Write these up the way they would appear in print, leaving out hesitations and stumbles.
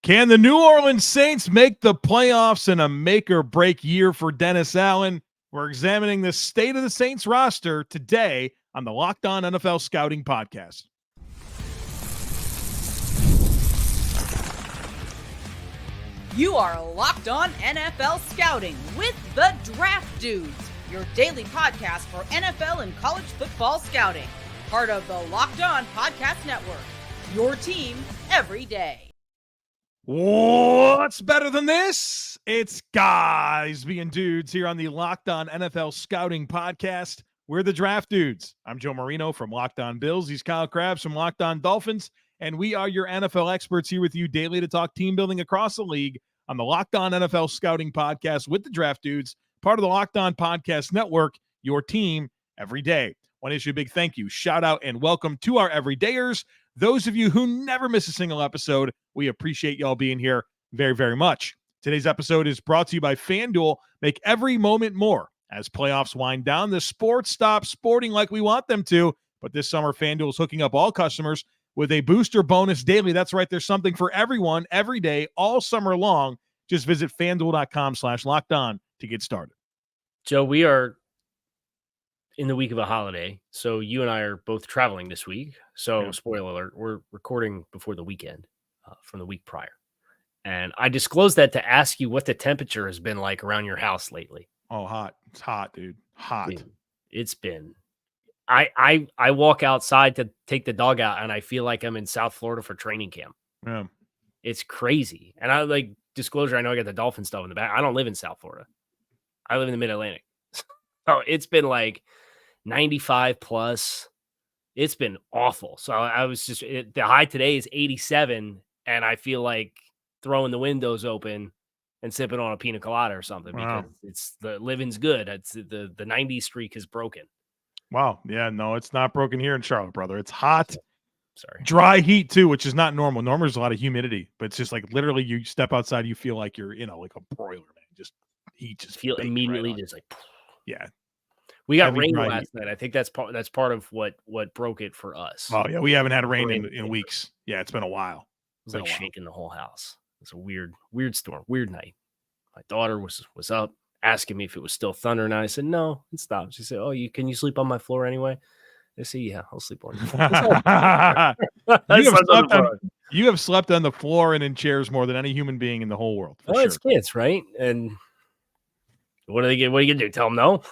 Can the New Orleans Saints make the playoffs in a make-or-break year for Dennis Allen? We're examining the state of the Saints roster today on the Locked On NFL Scouting Podcast. You are Locked On NFL Scouting with the Draft Dudes, your daily podcast for NFL and college football scouting. Part of the Locked On Podcast Network, your team every day. What's better than this? It's guys being dudes here on the Locked On NFL Scouting Podcast. We're the Draft Dudes. I'm Joe Marino from Locked On Bills. He's Kyle Crabbs from Locked On Dolphins. And we are your NFL experts here with you daily to talk team building across the league on the Locked On NFL Scouting Podcast with the Draft Dudes, part of the Locked On Podcast Network, your team every day. Want to issue a big thank you, shout out, and welcome to our everydayers. Those of you who never miss a single episode, we appreciate y'all being here very, very much. Today's episode is brought to you by FanDuel. Make every moment more. As playoffs wind down, the sports stop sporting like we want them to. But this summer, FanDuel is hooking up all customers with a booster bonus daily. That's right. There's something for everyone every day, all summer long. Just visit FanDuel.com/lockedon to get started. Joe, we are in the week of a holiday. So you and I are both traveling this week. So spoiler alert, we're recording before the weekend from the week prior. And I disclosed that to ask you what the temperature has been like around your house lately. Oh, hot. It's hot, dude. Hot. Dude, it's been. I walk outside to take the dog out and I feel like I'm in South Florida for training camp. Yeah. It's crazy. And I like disclosure, I know I got the Dolphin stuff in the back. I don't live in South Florida. I live in the Mid-Atlantic. So it's been like 95 plus. It's been awful. So I was just, the high today is 87, and I feel like throwing the windows open and sipping on a pina colada or something because it's the living's good. It's the 90 streak is broken. Wow. Yeah, no, it's not broken here in Charlotte, brother. It's hot. Sorry. Dry heat too, which is not normal. Normal is a lot of humidity, but it's just like literally you step outside, you feel like you're, like a broiler, man. Just heat just feel immediately just like, yeah. We got rain last night. I think that's part of what broke it for us. Oh yeah, we haven't had rain in weeks. Yeah, it's been a while. It was like shaking the whole house. It's a weird storm, weird night. My daughter was up asking me if it was still thunder, and I said no, it stopped. She said, "Oh, can you sleep on my floor anyway?" I said, "Yeah, I'll sleep on your floor." You have slept on the floor and in chairs more than any human being in the whole world. Well, it's kids, right? And what are you gonna do? Tell them no?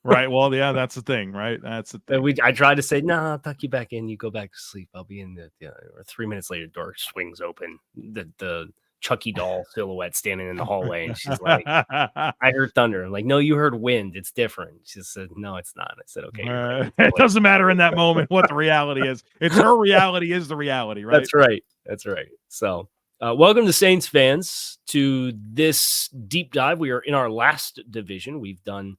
Right. Well, yeah, that's the thing, right? That's the thing. I tried to say, no, I'll tuck you back in. You go back to sleep. I'll be in or 3 minutes later, door swings open. The Chucky doll silhouette standing in the hallway. And she's like, I heard thunder. I'm like, no, you heard wind. It's different. She said, no, it's not. I said, okay. Right. It doesn't matter in that moment what the reality is. It's her reality is the reality, right? That's right. So welcome to Saints fans to this deep dive. We are in our last division. We've done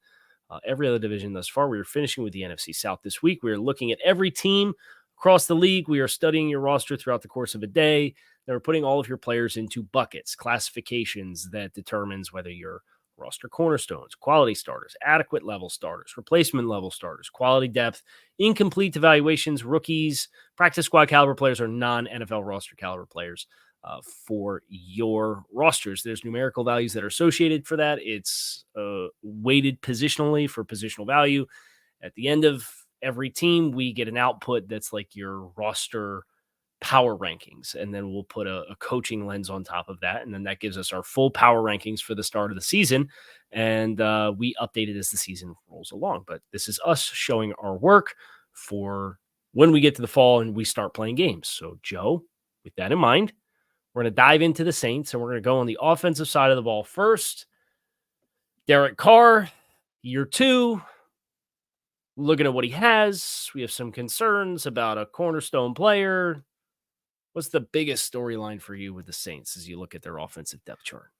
every other division thus far. We are finishing with the NFC South this week. We are looking at every team across the league. We are studying your roster throughout the course of a day. Then we're putting all of your players into buckets, classifications that determines whether you're roster cornerstones, quality starters, adequate level starters, replacement level starters, quality depth, incomplete evaluations, rookies, practice squad caliber players, or non-NFL roster caliber players. For your rosters, there's numerical values that are associated for that. It's weighted positionally for positional value. At the end of every team, we get an output that's like your roster power rankings, and then we'll put a coaching lens on top of that, and then that gives us our full power rankings for the start of the season, and we update it as the season rolls along. But this is us showing our work for when we get to the fall and we start playing games. So, Joe, with that in mind, we're going to dive into the Saints, and we're going to go on the offensive side of the ball first. Derek Carr, year 2. Looking at what he has, we have some concerns about a cornerstone player. What's the biggest storyline for you with the Saints as you look at their offensive depth chart?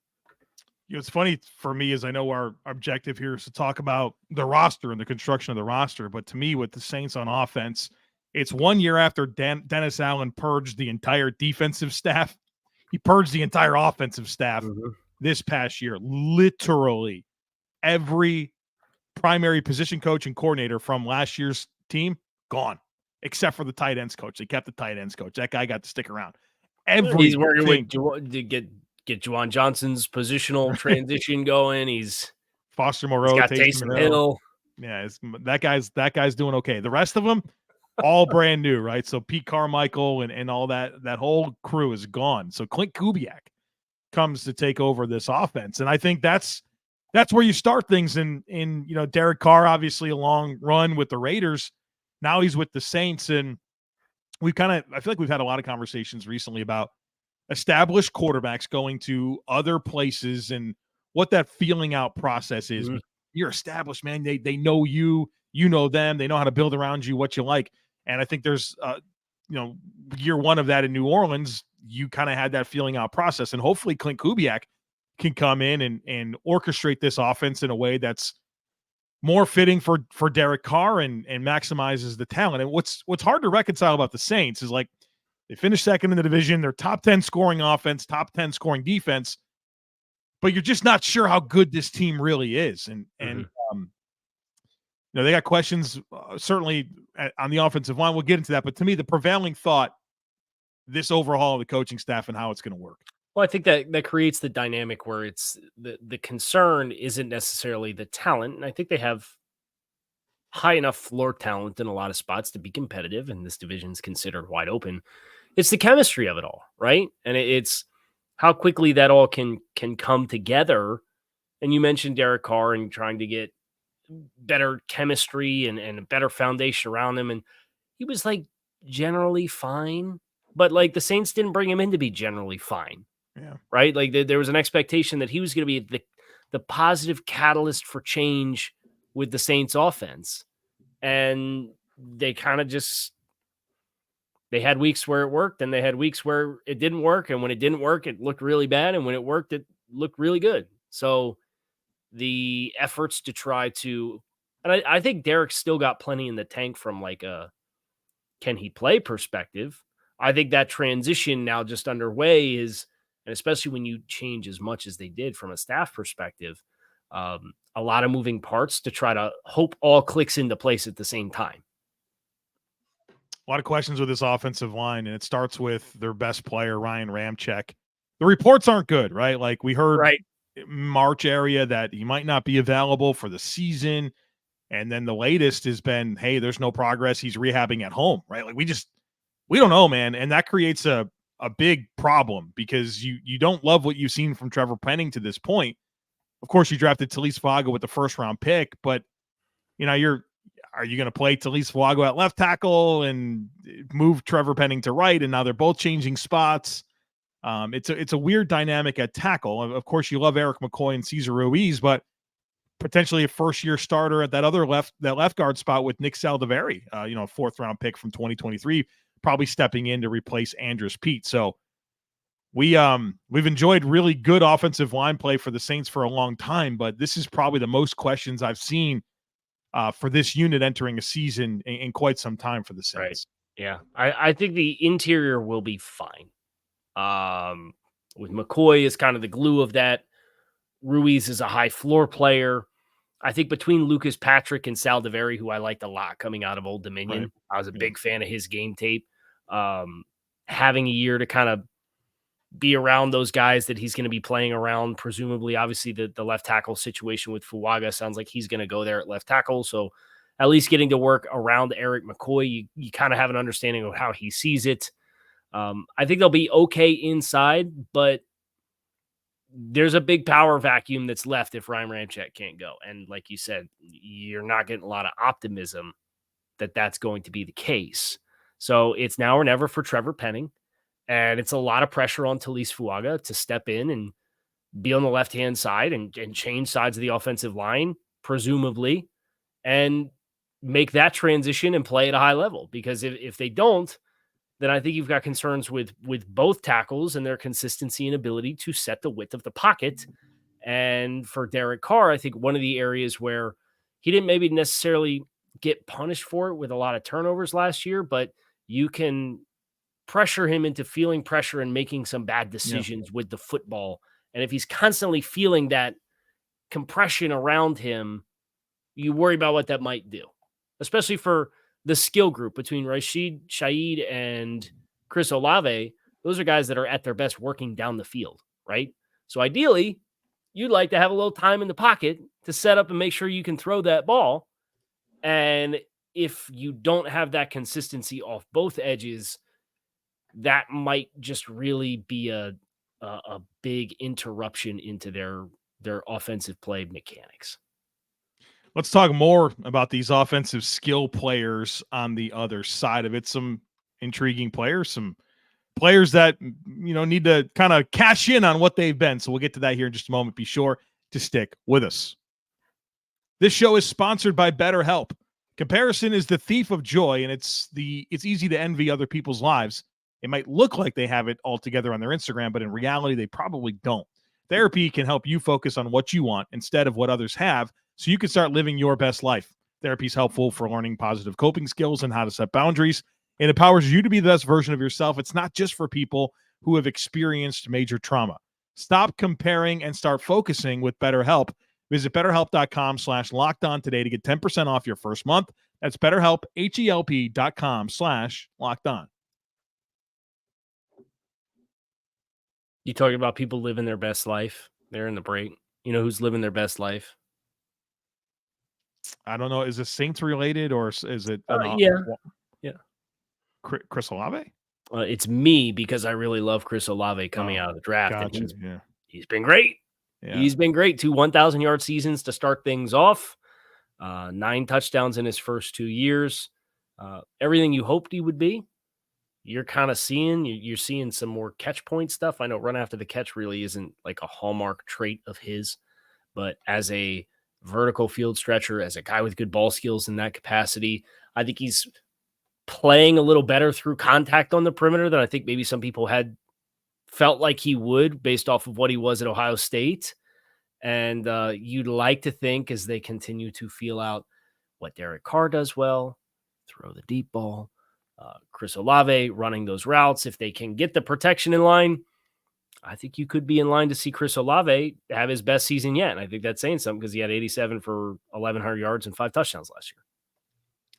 It's funny for me is I know our objective here is to talk about the roster and the construction of the roster, but to me with the Saints on offense, it's 1 year after Dennis Allen purged the entire defensive staff. He purged the entire offensive staff this past year. Literally every primary position coach and coordinator from last year's team gone, except for the tight ends coach. They kept the tight ends coach. That guy got to stick around. He's working with everything. to get Juwan Johnson's positional transition going. He's Foster He's Moreau, got Taysom Taysom Hill. Hill. Yeah, that guy's doing okay. The rest of them, all brand new, right? So Pete Carmichael and all that whole crew is gone. So Klint Kubiak comes to take over this offense, and I think that's where you start things. In Derek Carr, obviously a long run with the Raiders. Now he's with the Saints, and I feel like we've had a lot of conversations recently about established quarterbacks going to other places and what that feeling out process is. Mhm. You're established, man. They know you, you know them. They know how to build around you, what you like. And I think there's, year one of that in New Orleans, you kind of had that feeling out process. And hopefully Klint Kubiak can come in and orchestrate this offense in a way that's more fitting for Derek Carr and maximizes the talent. And what's hard to reconcile about the Saints is, like, they finished second in the division. They're top 10 scoring offense, top 10 scoring defense, but you're just not sure how good this team really is. And they got questions certainly on the offensive line. We'll get into that. But to me, the prevailing thought, this overhaul of the coaching staff and how it's going to work. Well, I think that creates the dynamic where it's the concern isn't necessarily the talent. And I think they have high enough floor talent in a lot of spots to be competitive, and this division is considered wide open. It's the chemistry of it all, right? And it's how quickly that all can come together. And you mentioned Derek Carr and trying to get better chemistry and a better foundation around him. And he was, like, generally fine, but, like, the Saints didn't bring him in to be generally fine. Yeah. Right? Like, there was an expectation that he was going to be the positive catalyst for change with the Saints offense. And they kind of they had weeks where it worked and they had weeks where it didn't work. And when it didn't work, it looked really bad. And when it worked, it looked really good. So the efforts to try to, and I think Derek's still got plenty in the tank from, like, a can he play perspective. I think that transition now just underway is, and especially when you change as much as they did from a staff perspective, a lot of moving parts to try to hope all clicks into place at the same time. A lot of questions with this offensive line, and it starts with their best player, Ryan Ramczyk. The reports aren't good, right? Like, we heard March area that he might not be available for the season. And then the latest has been, hey, there's no progress. He's rehabbing at home, right? Like, we don't know, man. And that creates a big problem because you don't love what you've seen from Trevor Penning to this point. Of course, you drafted Taliese Fuaga with the first round pick, but are you going to play Taliese Fuaga at left tackle and move Trevor Penning to right? And now they're both changing spots. It's a weird dynamic at tackle. Of course, you love Eric McCoy and Cesar Ruiz, but potentially a first-year starter at that other left guard spot with Nick Saldiveri, fourth round pick from 2023, probably stepping in to replace Andrus Peat. So we've enjoyed really good offensive line play for the Saints for a long time, but this is probably the most questions I've seen for this unit entering a season in quite some time for the Saints. Right. Yeah. I think the interior will be fine. With McCoy is kind of the glue of that. Ruiz is a high floor player. I think between Lucas Patrick and Saldiveri, who I liked a lot coming out of Old Dominion, right. I was a big fan of his game tape. Having a year to kind of be around those guys that he's going to be playing around, presumably, obviously the left tackle situation with Fuaga sounds like he's going to go there at left tackle. So at least getting to work around Eric McCoy, you kind of have an understanding of how he sees it. I think they'll be okay inside, but there's a big power vacuum that's left if Ryan Ramczyk can't go. And like you said, you're not getting a lot of optimism that that's going to be the case. So it's now or never for Trevor Penning. And it's a lot of pressure on Taliese Fuaga to step in and be on the left-hand side and change sides of the offensive line, presumably, and make that transition and play at a high level. Because if they don't, then I think you've got concerns with both tackles and their consistency and ability to set the width of the pocket. And for Derek Carr, I think one of the areas where he didn't maybe necessarily get punished for it with a lot of turnovers last year, but you can pressure him into feeling pressure and making some bad decisions with the football. And if he's constantly feeling that compression around him, you worry about what that might do, especially for the skill group between Rashid Shaheed and Chris Olave. those are guys that are at their best working down the field, right? So ideally, you'd like to have a little time in the pocket to set up and make sure you can throw that ball. And if you don't have that consistency off both edges, that might just really be a big interruption into their offensive play mechanics. Let's talk more about these offensive skill players on the other side of it. Some intriguing players, some players that, need to kind of cash in on what they've been. So we'll get to that here in just a moment. Be sure to stick with us. This show is sponsored by BetterHelp. Comparison is the thief of joy, and it's easy to envy other people's lives. It might look like they have it all together on their Instagram, but in reality, they probably don't. Therapy can help you focus on what you want instead of what others have, so you can start living your best life. Therapy is helpful for learning positive coping skills and how to set boundaries. It empowers you to be the best version of yourself. It's not just for people who have experienced major trauma. Stop comparing and start focusing with BetterHelp. Visit BetterHelp.com/LockedOn today to get 10% off your first month. That's BetterHelp, HELP.com/LockedOn. You talking about people living their best life there in the break? You know who's living their best life? I don't know. Is this Saints related or is it? Yeah. Chris Olave? It's me because I really love Chris Olave coming out of the draft. Gotcha. And he's been great. Yeah. He's been great. 2 1,000-yard seasons to start things off. 9 touchdowns in his first 2 years. Everything you hoped he would be. You're kind of seeing. You're seeing some more catch point stuff. I know run after the catch really isn't like a hallmark trait of his, but as a vertical field stretcher, as a guy with good ball skills in that capacity, I think he's playing a little better through contact on the perimeter than I think maybe some people had felt like he would based off of what he was at Ohio State. And you'd like to think as they continue to feel out what Derek Carr does well, throw the deep ball, Chris Olave running those routes. If they can get the protection in line, I think you could be in line to see Chris Olave have his best season yet. And I think that's saying something because he had 87 for 1,100 yards and 5 touchdowns last year.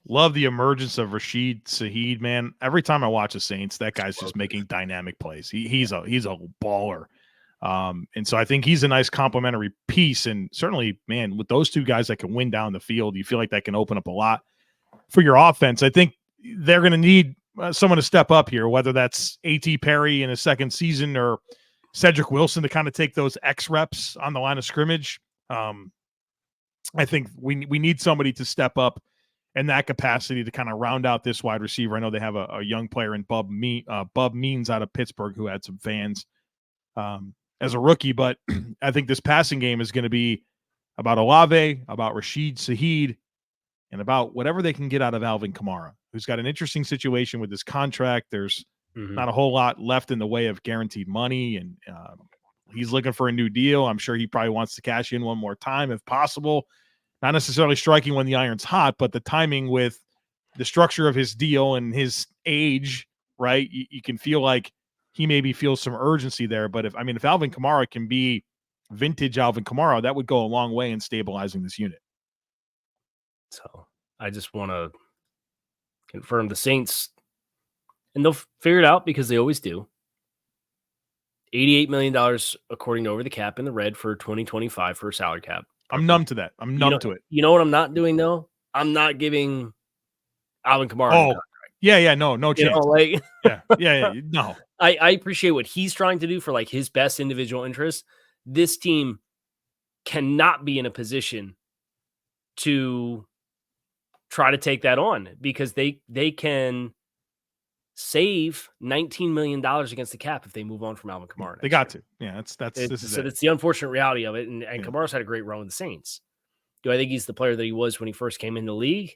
Love the emergence of Rashid Shaheed, man. Every time I watch the Saints, that guy's just making dynamic plays. He's a baller. And so I think he's a nice complementary piece. And certainly, man, with those two guys that can win down the field, you feel like that can open up a lot for your offense. I think they're going to need someone to step up here, whether that's A.T. Perry in his second season or Cedric Wilson to kind of take those X reps on the line of scrimmage. I think we need somebody to step up in that capacity to kind of round out this wide receiver. I know they have a young player in Bub Means out of Pittsburgh who had some fans as a rookie, but I think this passing game is going to be about Olave, about Rashid Shaheed, and about whatever they can get out of Alvin Kamara, who's got an interesting situation with his contract. There's not a whole lot left in the way of guaranteed money, and he's looking for a new deal. I'm sure he probably wants to cash in one more time if possible. Not necessarily striking when the iron's hot, but the timing with the structure of his deal and his age, right? You can feel like he maybe feels some urgency there. But if Alvin Kamara can be vintage Alvin Kamara, that would go a long way in stabilizing this unit. So I just want to confirm the Saints, and they'll figure it out because they always do. $88 million, according to Over the Cap, in the red for 2025 for a salary cap. I'm numb to that. I'm numb to it. You know what I'm not doing, though? I'm not giving Alvin Kamara. No chance. No. I appreciate what he's trying to do for like his best individual interests. This team cannot be in a position to try to take that on because they can save $19 million against the cap if they move on from Alvin Kamara. They got to. Yeah, it's the unfortunate reality of it. And Kamara's had a great run with the Saints. Do I think he's the player that he was when he first came in the league?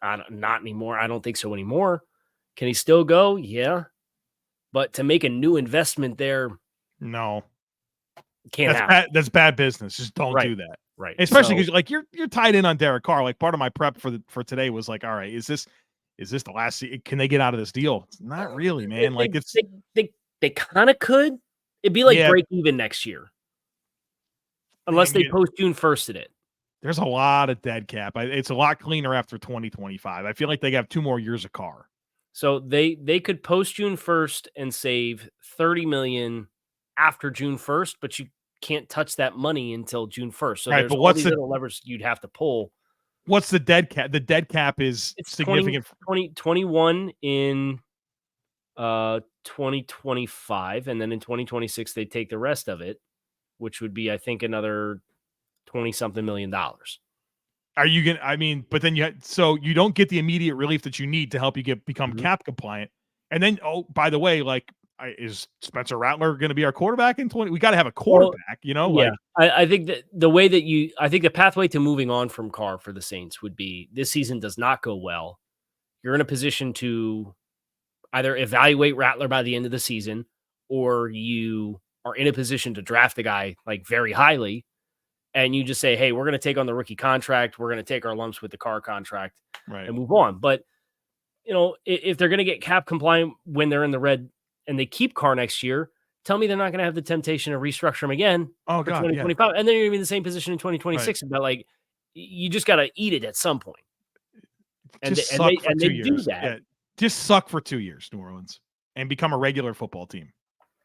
Not anymore. I don't think so anymore. Can he still go? Yeah. But to make a new investment there, no. Can't happen. That's bad business. Just don't do that. Right. Especially because like you're tied in on Derek Carr. Like part of my prep for today was like, all right, is this the last? Can they get out of this deal? It's not really, man. They kind of could. It'd be like break even next year, unless they post June 1st at it. There's a lot of dead cap. It's a lot cleaner after 2025. I feel like they have 2 more years of Carr. So they could post June 1st and save $30 million after June 1st, but you can't touch that money until June 1st. So Right, there's but all what's these the little levers you'd have to pull. what's the dead cap? The dead cap is It's significant. 21 in 2025, and then in 2026 they take the rest of it, which would be, I think, another 20-something million dollars. Are you gonna? I mean, but then so you don't get the immediate relief that you need to help you become cap compliant. And then, oh, by the way, like, is Spencer Rattler going to be our quarterback in 20? We got to have a quarterback, Yeah, like. I think that the way that I think the pathway to moving on from Carr for the Saints would be this season does not go well. You're in a position to either evaluate Rattler by the end of the season, or you are in a position to draft the guy like very highly. And you just say, hey, we're going to take on the rookie contract. We're going to take our lumps with the Carr contract and move on. But, if they're going to get cap compliant when they're in the red and they keep Carr next year, tell me they're not going to have the temptation to restructure him again for 2025. Yeah. And then you're going to be in the same position in 2026. Right. But, like, you just got to eat it at some point. And they do that. Yeah. Just suck for 2 years, New Orleans, and become a regular football team.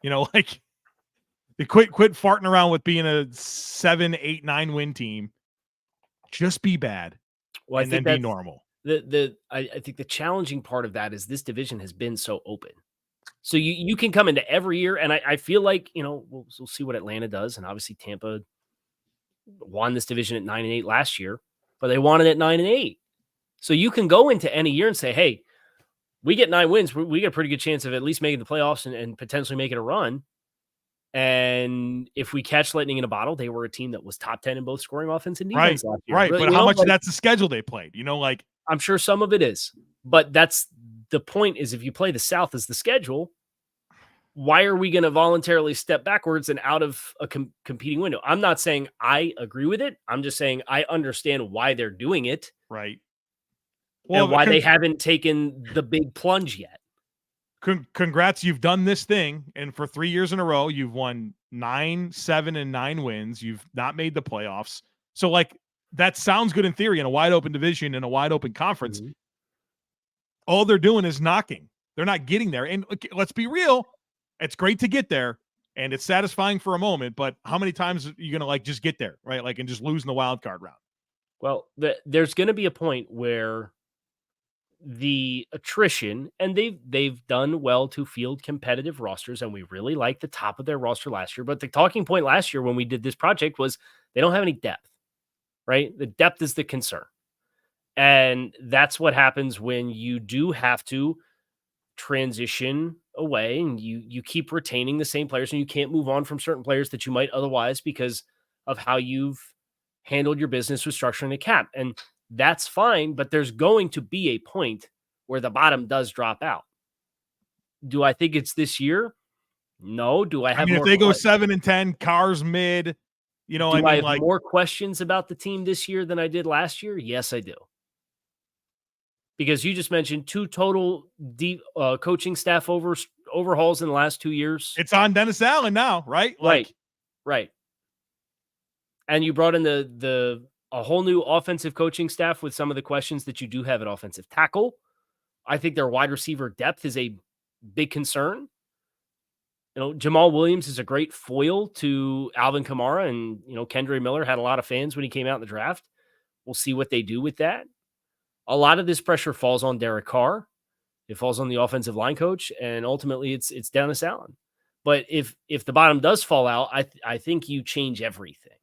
Like, they quit farting around with being a 7, 8, 9 win team. Just be bad, and then be normal. I think the challenging part of that is this division has been so open. So you can come into every year, and I feel like we'll see what Atlanta does, and obviously Tampa won this division at 9-8 last year, but they won it at 9-8. So you can go into any year and say, hey, we get 9 wins, we get a pretty good chance of at least making the playoffs and potentially making a run. And if we catch lightning in a bottle, they were a team that was top 10 in both scoring offense and defense last year. Right, but how much of that's the schedule they played? Like, I'm sure some of it is, but that's the point. Is if you play the South as the schedule, why are we going to voluntarily step backwards and out of a competing window? I'm not saying I agree with it. I'm just saying I understand why they're doing it, right? Well, and why they haven't taken the big plunge yet. Congrats, you've done this thing, and for 3 years in a row, you've won 9, 7, and 9 wins. You've not made the playoffs. So, like, that sounds good in theory in a wide open division, in a wide open conference. Mm-hmm. All they're doing is knocking. They're not getting there. And let's be real, it's great to get there, and it's satisfying for a moment, but how many times are you going to, like, just get there, right? Like, and just lose in the wild card round? Well, there's going to be a point where the attrition, and they've done well to field competitive rosters, and we really like the top of their roster last year. But the talking point last year when we did this project was they don't have any depth, right? The depth is the concern. And that's what happens when you do have to transition away and you keep retaining the same players, and you can't move on from certain players that you might otherwise because of how you've handled your business with structuring the cap. And that's fine, but there's going to be a point where the bottom does drop out. Do I think it's this year? No. Do I have if they go 7 and 10, Carr's mid, do I have more questions about the team this year than I did last year? Yes, I do. Because you just mentioned 2 total deep coaching staff overhauls in the last 2 years. It's on Dennis Allen now, right? Right. And you brought in a whole new offensive coaching staff with some of the questions that you do have at offensive tackle. I think their wide receiver depth is a big concern. Jamaal Williams is a great foil to Alvin Kamara, and, Kendre Miller had a lot of fans when he came out in the draft. We'll see what they do with that. A lot of this pressure falls on Derek Carr. It falls on the offensive line coach, and ultimately it's Dennis Allen. But if the bottom does fall out, I think you change everything.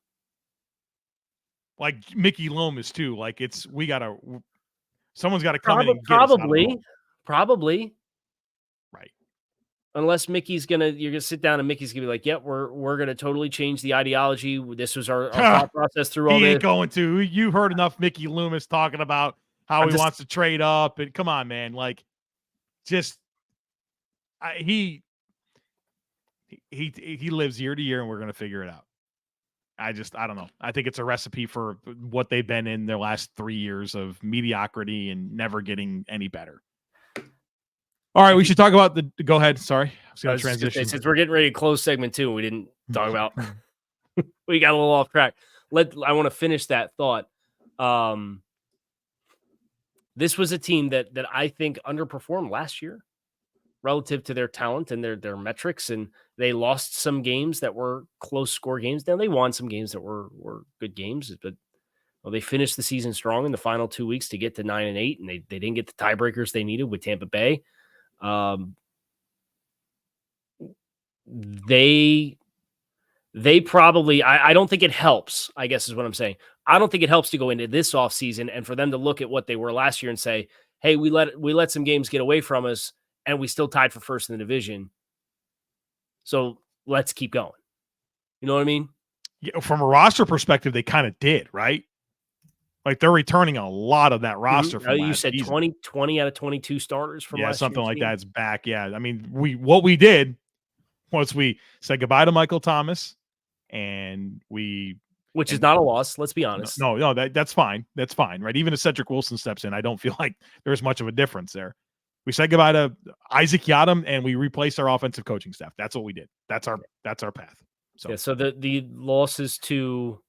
Like Mickey Loomis too. Like someone's got to come in and get probably. Right. Unless you're gonna sit down and Mickey's gonna be like, "Yep, we're gonna totally change the ideology. This was our thought process through all this." He ain't going to. You've heard enough Mickey Loomis talking about how he wants to trade up, and come on, man. Like, he lives year to year, and we're gonna figure it out. I don't know. I think it's a recipe for what they've been in their last 3 years of mediocrity and never getting any better. All right, we should talk about go ahead. Sorry. I was going to transition. Since we're getting ready to close segment 2, and we didn't talk about, we got a little off track. I want to finish that thought. this was a team that I think underperformed last year relative to their talent and their metrics, and they lost some games that were close score games. Now they won some games that were good games, but they finished the season strong in the final 2 weeks to get to 9-8, and they didn't get the tiebreakers they needed with Tampa Bay. They probably, I don't think it helps, I guess is what I'm saying. I don't think it helps to go into this offseason and for them to look at what they were last year and say, hey, we let some games get away from us and we still tied for first in the division. So let's keep going. You know what I mean? Yeah, from a roster perspective, they kind of did, right? Like they're returning a lot of that roster from you last said season. 20 out of 22 starters from last something year's like team. that. It's back. Yeah. I mean, what we did was we said goodbye to Michael Thomas and which is not a loss, let's be honest. No, that's fine. That's fine, right? Even if Cedric Wilson steps in, I don't feel like there's much of a difference there. We said goodbye to Isaac Yiadom and we replaced our offensive coaching staff. That's what we did. That's our path. So, so the losses to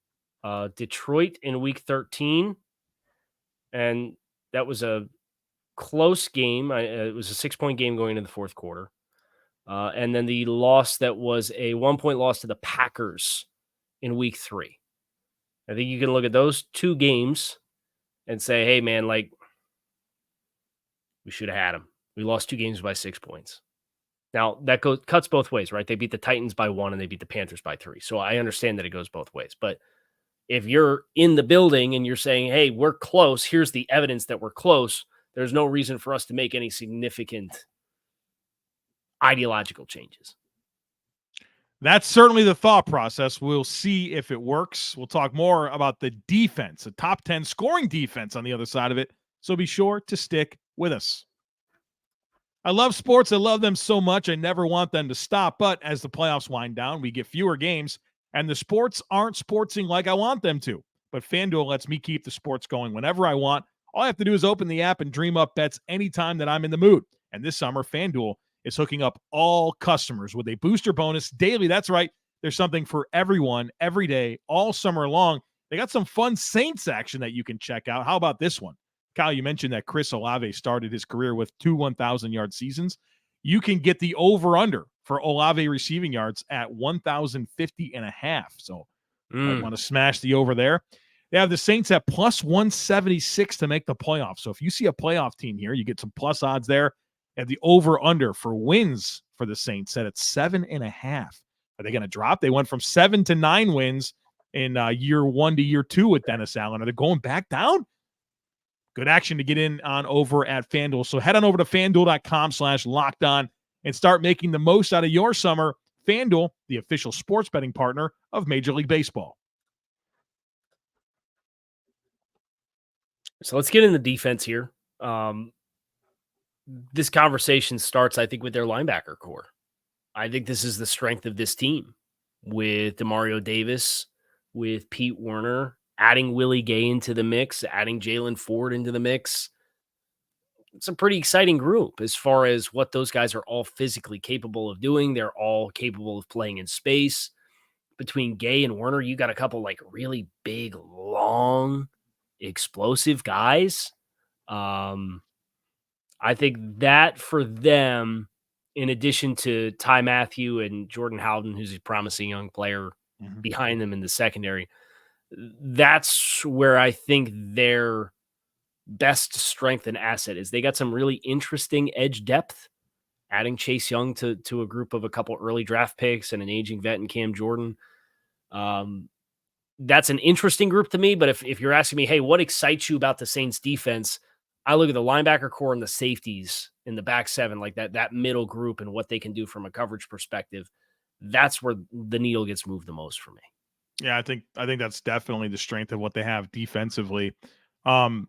Detroit in week 13, and that was a close game. It was a 6-point game going into the fourth quarter. And then the loss that was a 1-point loss to the Packers in week 3. I think you can look at those 2 games and say, hey, man, like, we should have had them. We lost 2 games by 6 points. Now, that cuts both ways, right? They beat the Titans by 1 and they beat the Panthers by 3. So I understand that it goes both ways. But if you're in the building and you're saying, hey, we're close, here's the evidence that we're close, there's no reason for us to make any significant ideological changes. That's certainly the thought process. We'll see if it works. We'll talk more about the defense, a top 10 scoring defense on the other side of it. So be sure to stick with us. I love sports. I love them so much. I never want them to stop. But as the playoffs wind down, we get fewer games, and the sports aren't sportsing like I want them to. But FanDuel lets me keep the sports going whenever I want. All I have to do is open the app and dream up bets anytime that I'm in the mood. And this summer, FanDuel is hooking up all customers with a booster bonus daily. That's right. There's something for everyone every day, all summer long. They got some fun Saints action that you can check out. How about this one? Kyle, you mentioned that Chris Olave started his career with 2 1,000-yard seasons. You can get the over-under for Olave receiving yards at 1,050.5. So I want to smash the over there. They have the Saints at plus 176 to make the playoffs. So if you see a playoff team here, you get some plus odds there. They have the over-under for wins for the Saints set at 7.5. Are they going to drop? They went from 7 to 9 wins in year 1 to year 2 with Dennis Allen. Are they going back down? Good action to get in on over at FanDuel. So head on over to FanDuel.com/lockedon and start making the most out of your summer. FanDuel, the official sports betting partner of Major League Baseball. So let's get in the defense here. This conversation starts, I think, with their linebacker core. I think this is the strength of this team with Demario Davis, with Pete Werner, adding Willie Gay into the mix, adding Jalen Ford into the mix. It's a pretty exciting group as far as what those guys are all physically capable of doing. They're all capable of playing in space. Between Gay and Werner, you got a couple like really big, long, explosive guys. I think that for them, in addition to Ty Mathieu and Jordan Howden, who's a promising young player behind them in the secondary, that's where I think their best strength and asset is. They got some really interesting edge depth, adding Chase Young to a group of a couple early draft picks and an aging vet in Cam Jordan. That's an interesting group to me, but if you're asking me, hey, what excites you about the Saints defense? I look at the linebacker core and the safeties in the back seven, like that middle group and what they can do from a coverage perspective. That's where the needle gets moved the most for me. Yeah, I think that's definitely the strength of what they have defensively. I'm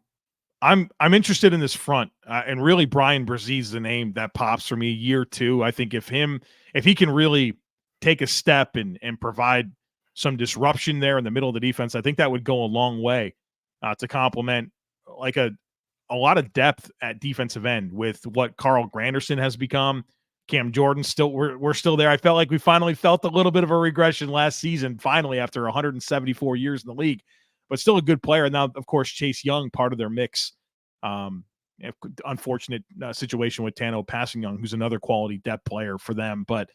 interested in this front, and really Brian Brzee is the name that pops for me year 2. I think if he can really take a step and provide some disruption there in the middle of the defense, I think that would go a long way to complement like a lot of depth at defensive end with what Carl Granderson has become. Cam Jordan we're still there. I felt like we finally felt a little bit of a regression last season, finally, after 174 years in the league, but still a good player. And now, of course, Chase Young, part of their mix. unfortunate situation with Tano Passingyoung, who's another quality depth player for them. But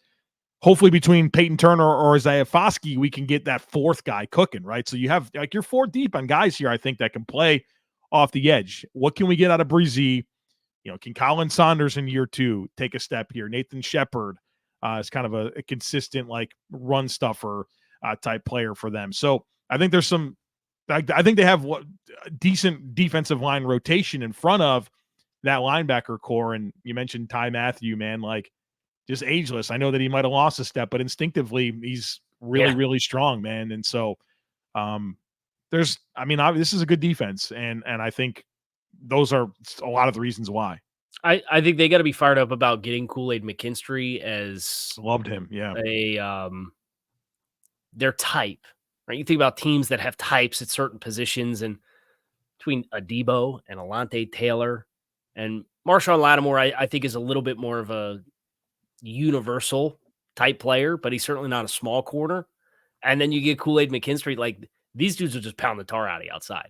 hopefully between Peyton Turner or Isaiah Foskey, we can get that fourth guy cooking, right? So you have like you're 4 deep on guys here, I think, that can play off the edge. What can we get out of Breezy? Can Khalen Saunders in year 2 take a step here? Nathan Shepard is kind of a consistent like run stuffer type player for them. So I think there's some. I think they have decent defensive line rotation in front of that linebacker core. And you mentioned Tyrann Mathieu, man, like just ageless. I know that he might have lost a step, but instinctively he's really strong, man. And so this is a good defense. And I think those are a lot of the reasons why. I think they got to be fired up about getting Kool-Aid McKinstry as loved him. Yeah. Their type, right? You think about teams that have types at certain positions, and between Adebo and Alontae Taylor and Marshon Lattimore, I think is a little bit more of a universal type player, but he's certainly not a small corner. And then you get Kool-Aid McKinstry, like these dudes will just pound the tar out of you outside.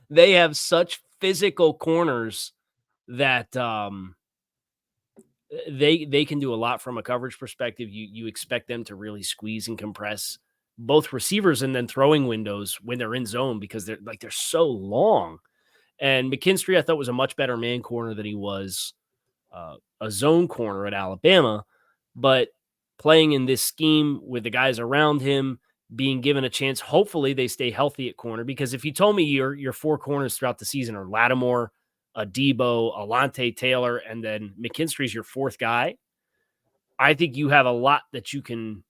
they have such physical corners that they can do a lot from a coverage perspective. You expect them to really squeeze and compress both receivers and then throwing windows when they're in zone, because they're so long. And McKinstry, I thought, was a much better man corner than he was a zone corner at Alabama. But playing in this scheme with the guys around him, being given a chance, hopefully they stay healthy at corner. Because if you told me your 4 corners throughout the season are Lattimore, Adebo, Alontae Taylor, and then McKinstry's your 4th guy, I think you have a lot that you can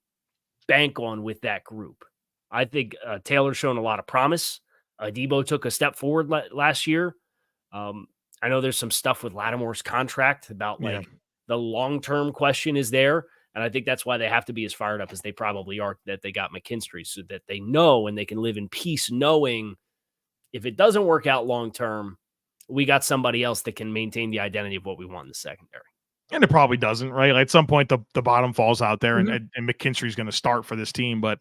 bank on with that group. I think Taylor's shown a lot of promise. Adebo took a step forward last year. I know there's some stuff with Lattimore's contract about the long-term question is there. And I think that's why they have to be as fired up as they probably are that they got McKinstry, so that they know and they can live in peace knowing if it doesn't work out long-term, we got somebody else that can maintain the identity of what we want in the secondary. And it probably doesn't, right? Like at some point, the bottom falls out there, and McKinstry's going to start for this team. But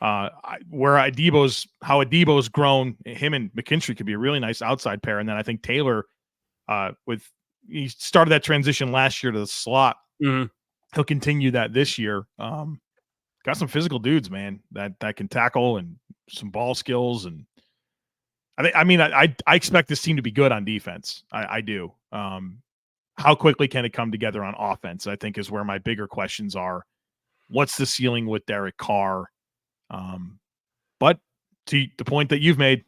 how Adebo's grown, him and McKinstry could be a really nice outside pair. And then I think Taylor, he started that transition last year to the slot. Mm-hmm. He'll continue that this year. Got some physical dudes, man, that can tackle and some ball skills. And I expect this team to be good on defense. I do. How quickly can it come together on offense, I think, is where my bigger questions are. What's the ceiling with Derek Carr? But to the point that you've made,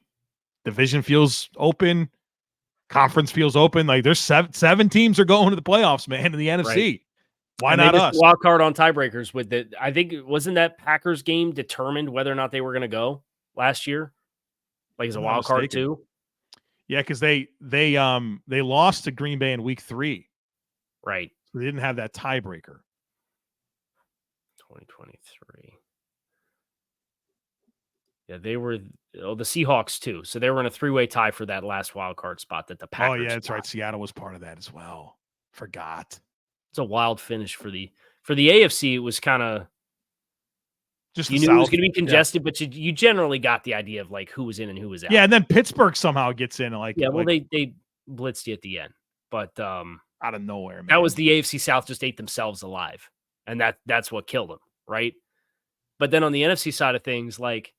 division feels open. Conference feels open. Like there's seven teams are going to the playoffs, man, in the NFC. Right. Why not us? Wild card on tiebreakers with I think wasn't that Packers game determined whether or not they were going to go last year? Like as a wild card too. Yeah, because they lost to Green Bay in week 3. Right. So they didn't have that tiebreaker. 2023. Yeah, they were the Seahawks too. So they were in a 3-way tie for that last wild card spot that the Packers. Oh yeah, that's right. Seattle was part of that as well. Forgot. It's a wild finish for the AFC. It was kind of just you knew it was going to be congested, but you generally got the idea of like who was in and who was out. Yeah, and then Pittsburgh somehow gets in. They blitzed you at the end, but out of nowhere, man. That was the AFC South just ate themselves alive, and that's what killed them, right? But then on the NFC side of things, like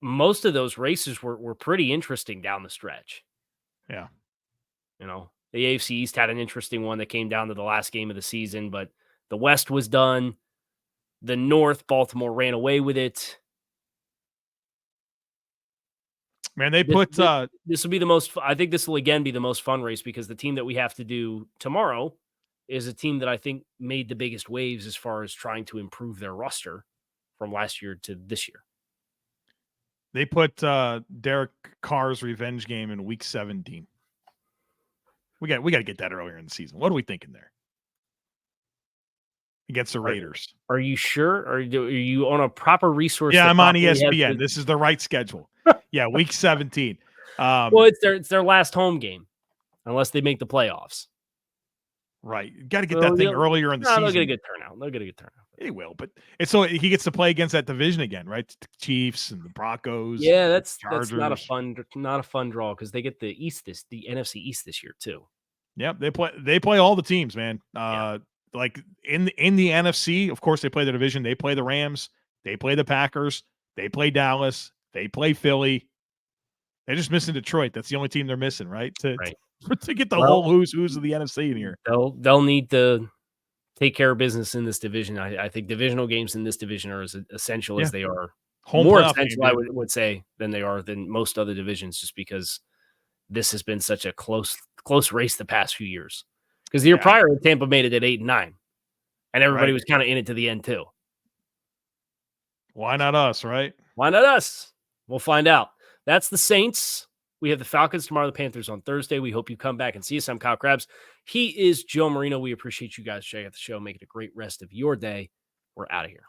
most of those races were pretty interesting down the stretch. Yeah, the AFC East had an interesting one that came down to the last game of the season, but the West was done. The North, Baltimore ran away with it. Man, they put this will be the most. I think this will again be the most fun race because the team that we have to do tomorrow is a team that I think made the biggest waves as far as trying to improve their roster from last year to this year. They put Derek Carr's revenge game in week 17. We got to get that earlier in the season. What are we thinking there? Against the Raiders. Are you sure? Are you on a proper resource? Yeah, I'm on ESPN. This is the right schedule. Yeah, week 17. Well, it's their last home game, unless they make the playoffs. Right. Got to get that thing earlier in the season. They'll get a good turnout. He will, but it's so he gets to play against that division again, right? The Chiefs and the Broncos. Yeah, that's not a Chargers. fun draw because they get the NFC East this year too. Yep, they play all the teams, man. Yeah. Like in the NFC, of course, they play the division. They play the Rams. They play the Packers. They play Dallas. They play Philly. They're just missing Detroit. That's the only team they're missing, right? To get the whole who's of the NFC in here. They'll need to take care of business in this division. I think divisional games in this division are as essential as they are. More essential, I would say, than they are than most other divisions, just because this has been such a close race the past few years. Because the year prior, Tampa made it at 8-9, and everybody was kind of in it to the end too. Why not us, right? Why not us? We'll find out. That's the Saints. We have the Falcons tomorrow, the Panthers on Thursday. We hope you come back and see us. I'm Kyle Crabbs. He is Joe Marino. We appreciate you guys checking out the show. Make it a great rest of your day. We're out of here.